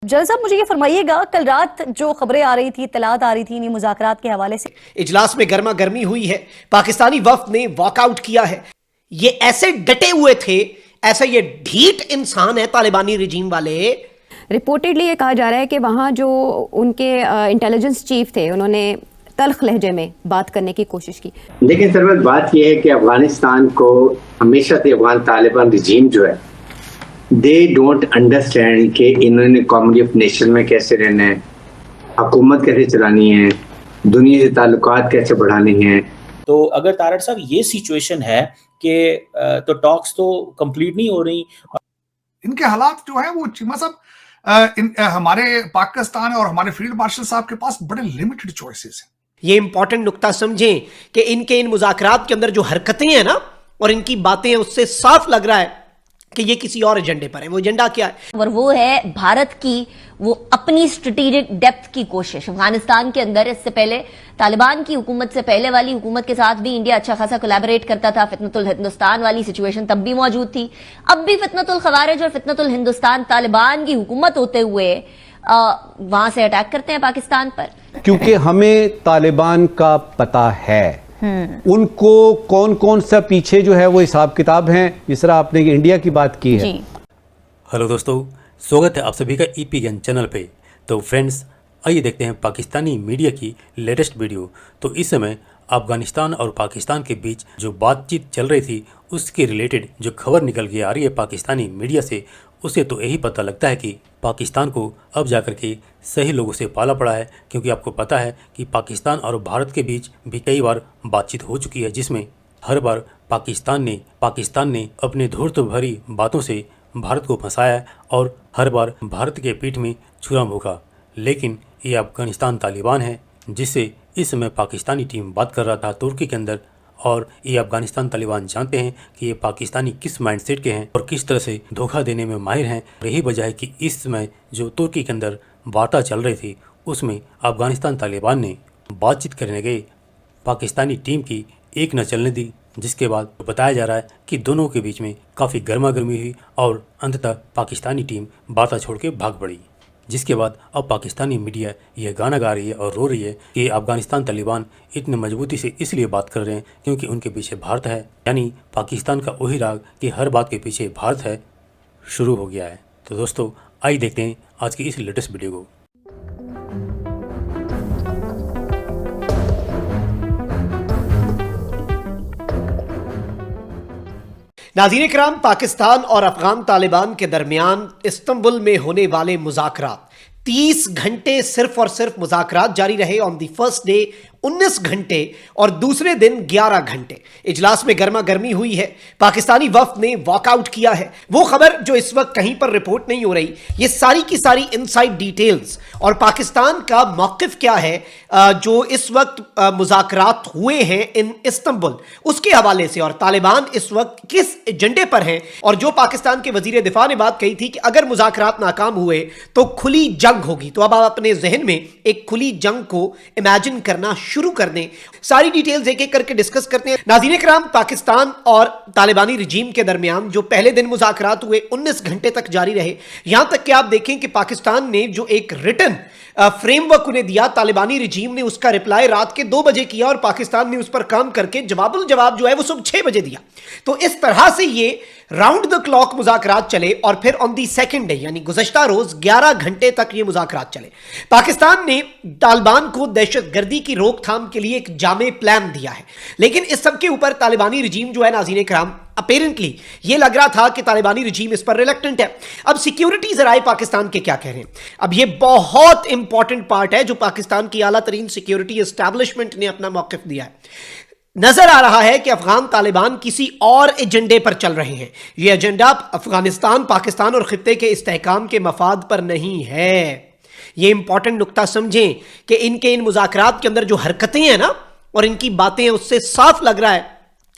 जल साहब, मुझे ये फरमाइएगा, कल रात जो खबरें आ रही थी, इत्तलात आ रही थी इन्हीं मुज़ाकरात के हवाले से, इजलास में गर्मा गर्मी हुई है, पाकिस्तानी वफ्द ने वॉकआउट किया है। ये ऐसे डटे हुए थे, ऐसा ये ढीठ इंसान है तालिबानी रिजीम वाले। रिपोर्टेडली ये कहा जा रहा है कि वहाँ जो उनके इंटेलिजेंस चीफ थे, उन्होंने तल्ख लहजे में बात करने की कोशिश की। लेकिन सरबत बात यह है कि अफगानिस्तान को हमेशा से अफगान तालिबान रिजीम जो है, दे डोंट अंडरस्टैंड कि इन्होंने कॉमन ऑफ नेशन में कैसे रहना है, हुकूमत कैसे चलानी है, दुनिया से ताल्लुकात कैसे बढ़ाने हैं। तो अगर तारड़ साहब ये सिचुएशन है कि तो टॉक्स तो कंप्लीट नहीं हो रही, इनके हालात जो है वो चीमा साहब, हमारे पाकिस्तान और हमारे फील्ड मार्शल साहब के पास बड़े लिमिटेड चॉइसेस हैं। ये इंपॉर्टेंट नुक्ता समझें कि इनके इन मुज़ाकरात के अंदर जो हरकतें हैं ना और इनकी बातें हैं, उससे साफ लग रहा है कि ये किसी और एजेंडे पर है। वो एजेंडा क्या है? और वो है भारत की वो अपनी स्ट्रेटेजिक डेप्थ की कोशिश अफगानिस्तान के अंदर। इससे पहले तालिबान की हुकूमत से पहले वाली हुकूमत के साथ भी इंडिया अच्छा खासा कोलैबोरेट करता था। फितनतुल हिंदुस्तान वाली सिचुएशन तब भी मौजूद थी। अब भी फितनतुल खवारिज और फितनतुल हिंदुस्तान तालिबान की हुकूमत होते हुए वहां से अटैक करते हैं पाकिस्तान पर, क्योंकि हमें तालिबान का पता है उनको कौन कौन सा पीछे जो है वो हिसाब किताब हैं, जिस तरह आपने इंडिया की बात की है। हेलो दोस्तों, स्वागत है आप सभी का ईपी ज्ञान चैनल पे। तो फ्रेंड्स, आइए देखते हैं पाकिस्तानी मीडिया की लेटेस्ट वीडियो। तो इस समय अफगानिस्तान और पाकिस्तान के बीच जो बातचीत चल रही थी, उसके रिलेटेड जो खबर निकल के आ रही है पाकिस्तानी मीडिया से, उससे तो यही पता लगता है कि पाकिस्तान को अब जाकर के सही लोगों से पाला पड़ा है। क्योंकि आपको पता है कि पाकिस्तान और भारत के बीच भी कई बार बातचीत हो चुकी है, जिसमें हर बार पाकिस्तान ने अपने धूर्त भरी बातों से भारत को फंसाया और हर बार भारत के पीठ में छुरा भोंका। लेकिन ये अफगानिस्तान तालिबान है, जिससे इस समय पाकिस्तानी टीम बात कर रहा था तुर्की के अंदर। और ये अफगानिस्तान तालिबान जानते हैं कि ये पाकिस्तानी किस माइंडसेट के हैं और किस तरह से धोखा देने में माहिर हैं। यही वजह है कि इस समय जो तुर्की के अंदर वार्ता चल रही थी, उसमें अफगानिस्तान तालिबान ने बातचीत करने गए पाकिस्तानी टीम की एक न चलने दी, जिसके बाद बताया जा रहा है कि दोनों के बीच में काफ़ी गर्मा गर्मी हुई और अंततः पाकिस्तानी टीम वार्ता छोड़ के भाग पड़ी। जिसके बाद अब पाकिस्तानी मीडिया यह गाना गा रही है और रो रही है कि अफगानिस्तान तालिबान इतने मजबूती से इसलिए बात कर रहे हैं क्योंकि उनके पीछे भारत है। यानी पाकिस्तान का वही राग कि हर बात के पीछे भारत है शुरू हो गया है। तो दोस्तों, आइए देखते हैं आज की इस लेटेस्ट वीडियो को। नाज़रीन किराम, पाकिस्तान और अफगान तालिबान के दरमियान इस्तांबुल में होने वाले मुज़ाकरात 30 घंटे सिर्फ और सिर्फ मुज़ाकरात जारी रहे। ऑन दी फर्स्ट डे 19 घंटे और दूसरे दिन 11 घंटे इजलास में गर्मा गर्मी हुई है। पाकिस्तानी वफ्द ने वॉकआउट किया है। वो खबर जो इस वक्त कहीं पर रिपोर्ट नहीं हो रही, ये सारी की सारी इनसाइड डिटेल्स और पाकिस्तान का मौक़िफ़ क्या है जो इस वक्त मुज़ाकरात हुए हैं इन इस्तांबुल, उसके हवाले से, और तालिबान इस वक्त किस एजेंडे पर हैं। और जो पाकिस्तान के वज़ीर दिफा ने बात कही थी कि अगर मुज़ाकरात नाकाम हुए तो खुली जंग होगी। तो अब आप अपने जहन में एक खुली जंग को इमेजिन करना शुरू कर दें। सारी डिटेल्स एक एक करके डिस्कस करते हैं। नाज़रीन किराम, पाकिस्तान और तालिबानी रिजीम के दरमियान जो पहले दिन मुज़ाकरात हुए 19 घंटे तक जारी रहे। यहां तक कि आप देखें कि पाकिस्तान ने जो एक रिटन फ्रेमवर्क उन्हें दिया, तालिबानी रिजीम ने उसका रिप्लाई रात के 2 बजे किया और पाकिस्तान ने उस पर काम करके जवाब जो है वो सुबह 6 बजे दिया। तो इस तरह से ये राउंड द क्लॉक मुज़ाकरात चले और फिर ऑन दी सेकंड डे यानी गुज़श्ता रोज 11 घंटे तक ये मुज़ाकरात चले। पाकिस्तान ने तालिबान को दहशतगर्दी की रोकथाम के लिए एक जामे प्लान दिया है, लेकिन इस सब के ऊपर तालिबानी रिजीम जो है, नाज़रीन किराम, अपेरेंटली ये लग रहा था कि तालिबानी रिजीम इस पर रिलक्टेंट है। अब सिक्योरिटी ज़राए पाकिस्तान के क्या कह रहे हैं? अब ये बहुत इंपॉर्टेंट पार्ट है जो पाकिस्तान की आला तरीन सिक्योरिटी एस्टैब्लिशमेंट ने अपना मौक़िफ़ दिया है। नजर आ रहा है कि अफगान तालिबान किसी और एजेंडे पर चल रहे हैं। यह एजेंडा अफगानिस्तान, पाकिस्तान और खित्ते के इस्तेहकाम के मफाद पर नहीं है। यह इंपॉर्टेंट नुक्ता समझें कि इनके इन मुज़ाकरात के अंदर जो हरकतें हैं ना और इनकी बातें हैं, उससे साफ लग रहा है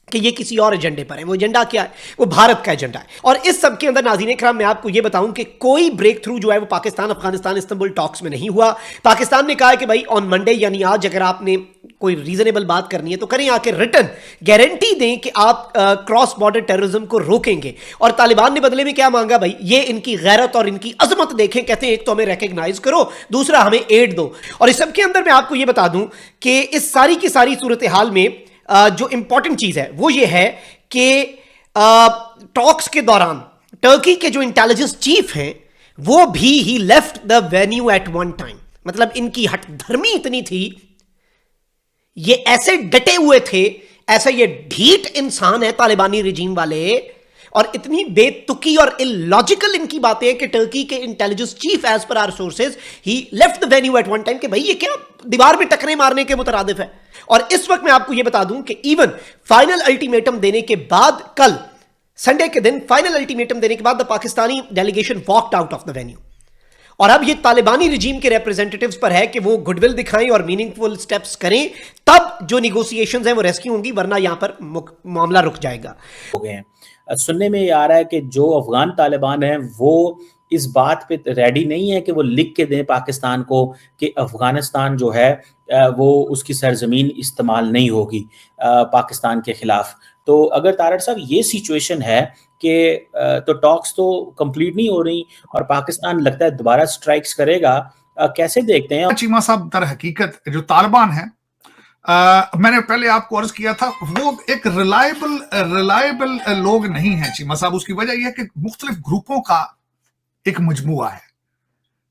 कि ये किसी और एजेंडे पर है। वो एजेंडा क्या है? वो भारत का एजेंडा है। और इस सब के अंदर नाज़रीन इकराम, मैं आपको ये बताऊं कि कोई ब्रेक थ्रू जो है वो पाकिस्तान अफगानिस्तान इस्तांबुल टॉक्स में नहीं हुआ। पाकिस्तान ने कहा है कि भाई ऑन मंडे यानी आज अगर आपने कोई रीजनेबल बात करनी है तो करें, आके रिटर्न गारंटी दें कि आप क्रॉस बॉर्डर टेररिज्म को रोकेंगे। और तालिबान ने बदले में क्या मांगा भाई, ये इनकी गैरत और इनकी अजमत देखें। कहते हैं एक तो हमें रिकग्नाइज करो, दूसरा हमें एड दो। और इस सब के अंदर मैं आपको ये बता दूं कि इस सारी की सारी सूरत हाल में जो इंपॉर्टेंट चीज है वो ये है कि टॉक्स के दौरान टर्की के जो इंटेलिजेंस चीफ हैं वो भी he left the venue at one time. मतलब इनकी हठधर्मी इतनी थी, ये ऐसे डटे हुए थे, ऐसा ये ढीठ इंसान है तालिबानी रिजीम वाले, और इतनी बेतुकी और इलॉजिकल इनकी बातें हैं कि टर्की के intelligence chief as per our sources he left the venue at one time कि भाई ये क्या दीवार में टकरे मारने के मुतरादिफ है। और इस वक्त मैं आपको यह बता दूं कि इवन फाइनल अल्टीमेटम देने के बाद, कल संडे के दिन फाइनल अल्टीमेटम देने के बाद the Pakistani delegation walked out of the venue. और अब ये तालिबानी रिजीम के रिप्रेजेंटेटिव्स पर है कि वो गुडविल दिखाएं और मीनिंगफुल स्टेप्स करें, तब जो निगोशिएशंस हैं वो रेस्क्यू होंगी, वरना यहां पर मामला रुक जाएगा। हो गए हैं। सुनने में ये आ रहा है कि जो अफगान तालिबान हैं वो इस बात पे रेडी नहीं है कि वो लिख के दें पाकिस्तान को कि अफगानिस्तान जो है वो उसकी सरजमीन इस्तेमाल नहीं होगी पाकिस्तान के खिलाफ। तो अगर तारड़ साहब ये सिचुएशन है कि तो टॉक्स तो कंप्लीट नहीं हो रही और पाकिस्तान लगता है दोबारा स्ट्राइक्स करेगा, कैसे देखते हैं? चीमा साहब, दर हकीकत जो तालिबान है, मैंने पहले आपको अर्ज किया था, वो एक रिलायबल लोग नहीं है चीमा साहब। उसकी वजह यह है कि मुख्तलिफ ग्रुपों का एक मजमुआ है,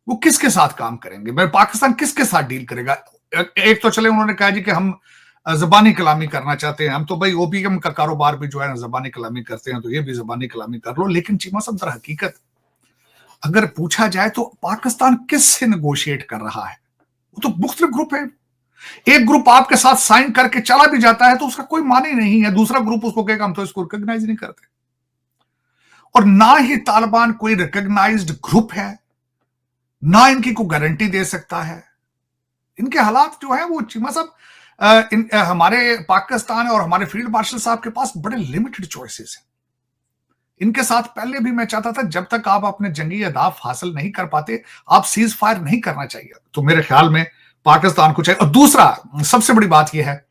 वो किसके साथ काम करेंगे, पाकिस्तान किसके साथ डील करेगा। एक तो चले उन्होंने कहा जी कि हम ज़बानी कलामी करना चाहते हैं, हम तो भाई ओपीएम का कारोबार भी जो है ना ज़बानी कलामी करते हैं, तो ये भी ज़बानी कलामी कर लो। लेकिन चीमा साहब, दर हकीकत अगर पूछा जाए तो पाकिस्तान किससे नेगोशिएट कर रहा है? वो तो मुख्तलिफ ग्रुप है। एक ग्रुप आपके साथ साइन करके चला भी जाता है तो उसका कोई माने नहीं है, दूसरा ग्रुप उसको कहेगा हम तो इसको रिकॉग्नाइज नहीं करते। और ना ही तालिबान कोई रिकॉग्नाइज्ड ग्रुप है, ना इनकी कोई गारंटी दे सकता है। इनके हालात जो है वो चीमा साहब, हमारे पाकिस्तान और हमारे फील्ड मार्शल साहब के पास बड़े लिमिटेड चॉइसेस हैं। इनके साथ पहले भी मैं चाहता था, जब तक आप अपने जंगी अहदाफ हासिल नहीं कर पाते, आप सीज फायर नहीं करना चाहिए। तो मेरे ख्याल में पाकिस्तान को चाहिए। और दूसरा सबसे बड़ी बात यह है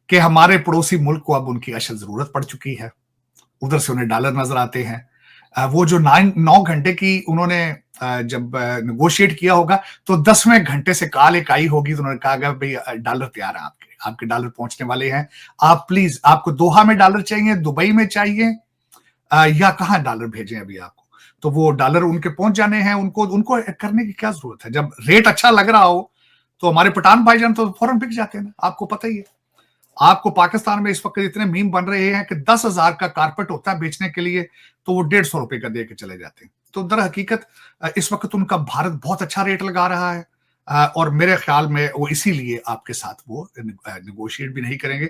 कि हमारे पड़ोसी मुल्क को अब उनकी अशद जरूरत पड़ चुकी है, उधर से उन्हें डॉलर नजर आते हैं। वो जो 9 घंटे की उन्होंने जब नेगोशिएट किया होगा तो 10वें घंटे से कॉल एक आई होगी तो उन्होंने कहा भाई डॉलर तैयार है, आपके डॉलर पहुंचने वाले हैं, आप प्लीज, आपको दोहा में डॉलर चाहिए, दुबई में चाहिए, या कहां डॉलर भेजें अभी आपको। तो वो डॉलर उनके पहुंच जाने हैं, उनको करने की क्या जरूरत है। जब रेट अच्छा लग रहा हो तो हमारे पठान भाईजान तो फौरन बिक जाते हैं ना, आपको पता ही है। आपको पाकिस्तान में इस वक्त इतने मीम बन रहे हैं कि 10,000 का कारपेट होता है बेचने के लिए तो वो 150 रुपए का दे के चले जाते हैं। तो दर हकीकत इस वक्त उनका भारत बहुत अच्छा रेट लगा रहा है और मेरे ख्याल में वो इसीलिए आपके साथ वो नेगोशिएट भी नहीं करेंगे।